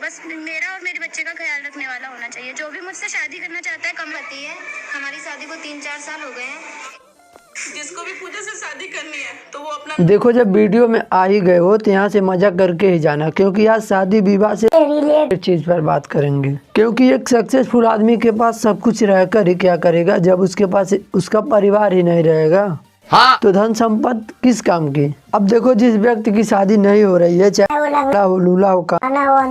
बस मेरा और मेरे बच्चे का ख्याल रखने वाला होना चाहिए। जो भी मुझसे शादी करना चाहता है कम आती है। हमारी शादी को 3-4 साल हो गए हैं। जिसको भी पूजा से शादी करनी है तो वो अपना देखो, जब वीडियो में आ ही गए हो तो यहाँ से मजा करके ही जाना, क्योंकि आज शादी विवाह से रिलेटेड चीज पर बात करेंगे। क्योंकि एक सक्सेसफुल आदमी के पास सब कुछ रहकर ही क्या करेगा जब उसके पास उसका परिवार ही नहीं रहेगा। हाँ, तो धन संपत्ति किस काम की। अब देखो, जिस व्यक्ति की शादी नहीं हो रही है, चाहे हो लूला हो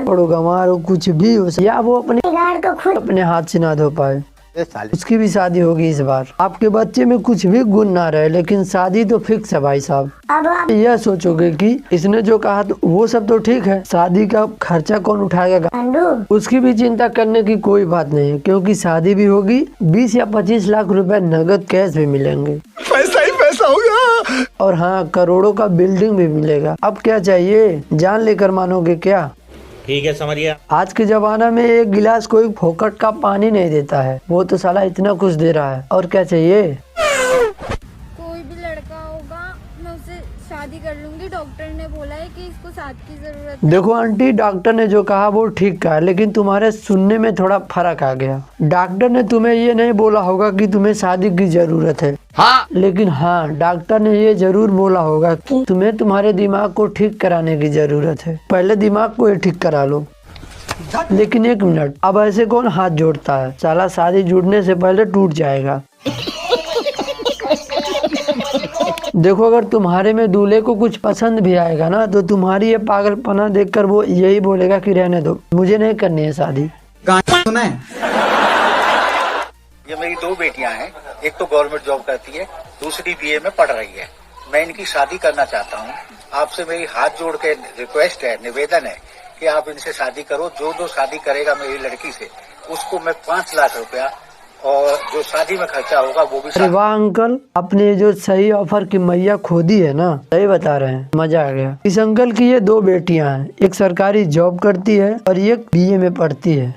हो गंवार हो कुछ भी हो, या वो अपने हाथ से ना धो पाए, उसकी भी शादी होगी इस बार। आपके बच्चे में कुछ भी गुण ना रहे, लेकिन शादी तो फिक्स है भाई साहब। अब आप यह सोचोगे कि इसने जो कहा तो वो सब तो ठीक है, शादी का खर्चा कौन उठाएगा, उसकी भी चिंता करने की कोई बात नहीं है, क्योंकि शादी भी होगी। 20 या 25 लाख रुपए नगद कैश भी मिलेंगे, पैसा ही पैसा होगा। और हाँ, करोड़ों का बिल्डिंग भी मिलेगा। अब क्या चाहिए, जान लेकर मानोगे क्या। ठीक है, समझिए। आज के जमाना में एक गिलास कोई फोकट का पानी नहीं देता है, वो तो साला इतना कुछ दे रहा है। और क्या चाहिए। कोई भी लड़का होगा मैं उससे शादी कर लूंगी। डॉक्टर ने बोला है कि इसको साथ की जरूरत है। देखो आंटी, डॉक्टर ने जो कहा वो ठीक कहा, लेकिन तुम्हारे सुनने में थोड़ा फर्क आ गया। डॉक्टर ने तुम्हें ये नहीं बोला होगा कि तुम्हें शादी की जरूरत है, हाँ, लेकिन हाँ, डॉक्टर ने ये जरूर बोला होगा कि तुम्हें तुम्हारे दिमाग को ठीक कराने की जरूरत है। पहले दिमाग को ये ठीक करा लो। लेकिन एक मिनट, अब ऐसे कौन हाथ जोड़ता है, साला शादी जुड़ने से पहले टूट जाएगा। देखो, अगर तुम्हारे में दूल्हे को कुछ पसंद भी आएगा ना, तो तुम्हारी ये पागलपना देखकर वो यही बोलेगा कि रहने दो, मुझे नहीं करनी है शादी। ये मेरी 2 बेटियां हैं, एक तो गवर्नमेंट जॉब करती है, दूसरी बीए में पढ़ रही है। मैं इनकी शादी करना चाहता हूँ। आपसे मेरी हाथ जोड़ के रिक्वेस्ट है, निवेदन है कि आप इनसे शादी करो। जो शादी करेगा मेरी लड़की से, उसको मैं 5 लाख रुपया और जो शादी में खर्चा होगा वो भी। अरे वाह अंकल, आपने जो सही ऑफर की मैया खोदी है ना, सही बता रहे हैं, मजा आ गया। इस अंकल की ये 2 बेटियां हैं, एक सरकारी जॉब करती है और एक बीए में पढ़ती है।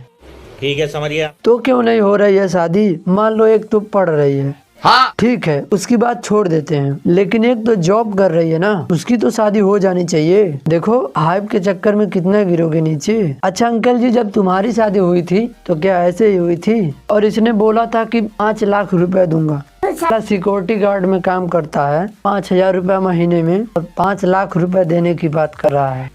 ठीक है, समझिए। तो क्यों नहीं हो रही है शादी। मान लो एक तो पढ़ रही है, हाँ ठीक है, उसकी बात छोड़ देते हैं, लेकिन एक तो जॉब कर रही है ना, उसकी तो शादी हो जानी चाहिए। देखो, हाइप के चक्कर में कितना गिरोगे नीचे। अच्छा अंकल जी, जब तुम्हारी शादी हुई थी तो क्या ऐसे ही हुई थी। और इसने बोला था कि 5 लाख रुपए दूंगा। सिक्योरिटी गार्ड में काम करता है, 5,000 रुपए महीने में, और 5 लाख रुपए देने की बात कर रहा है।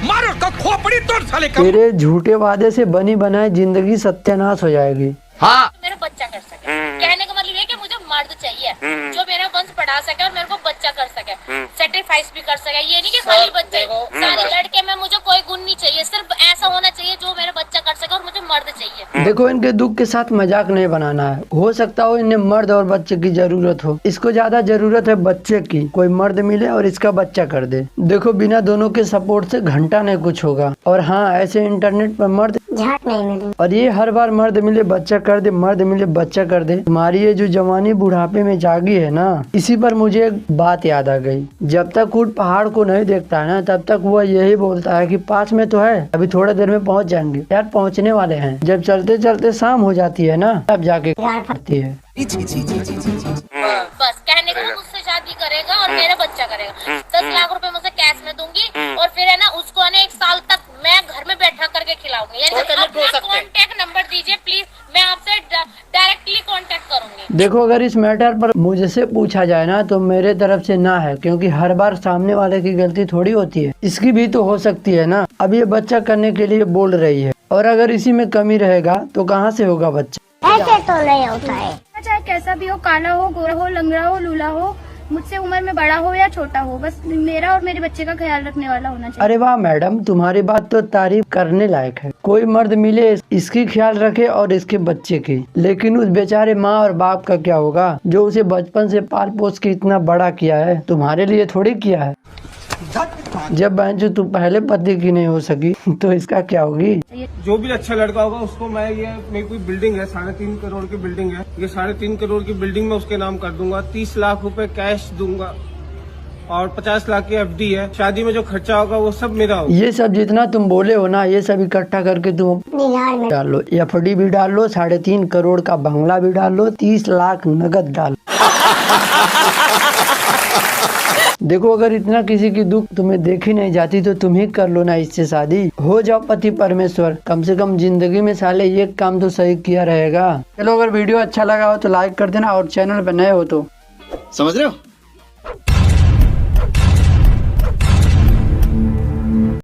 मारो तो खोपड़ी तोड़ साले का। तेरे झूठे वादे से बनी बनाई जिंदगी सत्यानाश हो जाएगी। हाँ, मेरा बच्चा कर सके। कहने का मतलब ये कि मुझे मर्द चाहिए जो मेरा वंश बढ़ा सके और मेरे को बच्चा कर सके, सेक्रीफाइस भी कर सके। ये नहीं कि खाली बच्चे, सारे लड़के में मुझे कोई गुण नहीं चाहिए, सिर्फ ऐसा होना चाहिए जो मेरा बच्चा कर सके और मुझे मर्द चाहिए। देखो, इनके दुख के साथ मजाक नहीं बनाना है। हो सकता हो इन्हें मर्द और बच्चे की जरूरत हो, इसको ज्यादा जरूरत है बच्चे की। कोई मर्द मिले और इसका बच्चा कर दे। देखो, बिना दोनों के सपोर्ट से घंटा नहीं कुछ होगा। और हाँ, ऐसे इंटरनेट पर मर्द झाट नहीं मिले, और ये हर बार मर्द मिले बच्चा कर दे, मर्द मिले बच्चा कर दे। तुम्हारी ये जो जवानी बुढ़ापे में जागी है ना, इसी पर मुझे एक बात याद आ गई। जब तक ऊंट पहाड़ को नहीं देखता है ना, तब तक वो यही बोलता है कि पास में तो है, अभी थोड़ी देर में पहुंच जाएंगे। यार, पहुंचने वाले हैं। जब चलते चलते शाम हो जाती है ना, तब जाके फटती है। बस कहने का मुझसे शादी करेगा और मेरा बच्चा करेगा। 10 लाख रुपए मुझे कैश में दूंगी और फिर है ना उसको है ना 1 साल तक मैं घर में बैठा करके खिलाऊंगी। अपना कॉन्टेक्ट नंबर दीजिए प्लीज, मैं आपसे डायरेक्टली कांटेक्ट करूंगी। देखो, अगर इस मैटर पर मुझसे पूछा जाए ना, तो मेरे तरफ से ना है, क्योंकि हर बार सामने वाले की गलती थोड़ी होती है, इसकी भी तो हो सकती है ना। अब ये बच्चा करने के लिए बोल रही है, और अगर इसी में कमी रहेगा तो कहाँ से होगा बच्चा। ऐसे तो नहीं होता है। चाहे कैसा भी हो, काला हो, गोरा हो, लंगड़ा हो, लूला हो, मुझसे उम्र में बड़ा हो या छोटा हो, बस मेरा और मेरे बच्चे का ख्याल रखने वाला होना चाहिए। अरे वाह मैडम, तुम्हारी बात तो तारीफ करने लायक है। कोई मर्द मिले इसकी ख्याल रखे और इसके बच्चे की, लेकिन उस बेचारे माँ और बाप का क्या होगा जो उसे बचपन से पाल पोस के इतना बड़ा किया है। तुम्हारे लिए थोड़ी किया है। जब बहन जो तू पहले पति की नहीं हो सकी तो इसका क्या होगी। जो भी अच्छा लड़का होगा उसको मैं ये मेरी कोई बिल्डिंग है 3.5 करोड़ की बिल्डिंग है, ये 3.5 करोड़ की बिल्डिंग में उसके नाम कर दूंगा। 30 लाख रुपए कैश दूंगा और 50 लाख की एफडी है। शादी में जो खर्चा होगा वो सब मेरा होगा। ये सब जितना तुम बोले हो ना, ये सब इकट्ठा करके तुम डाल लो। एफडी भी डाल लो, 3.5 करोड़ का बंगला भी डाल लो, 30 लाख नगद डाल लो। देखो अगर इतना किसी की दुख तुम्हें देखी नहीं जाती तो तुम ही कर लो ना इससे शादी, हो जाओ पति परमेश्वर। कम से कम जिंदगी में साले ये काम तो सही किया रहेगा। चलो अगर वीडियो अच्छा लगा हो तो लाइक कर देना और चैनल पर नए हो तो समझ रहे हो।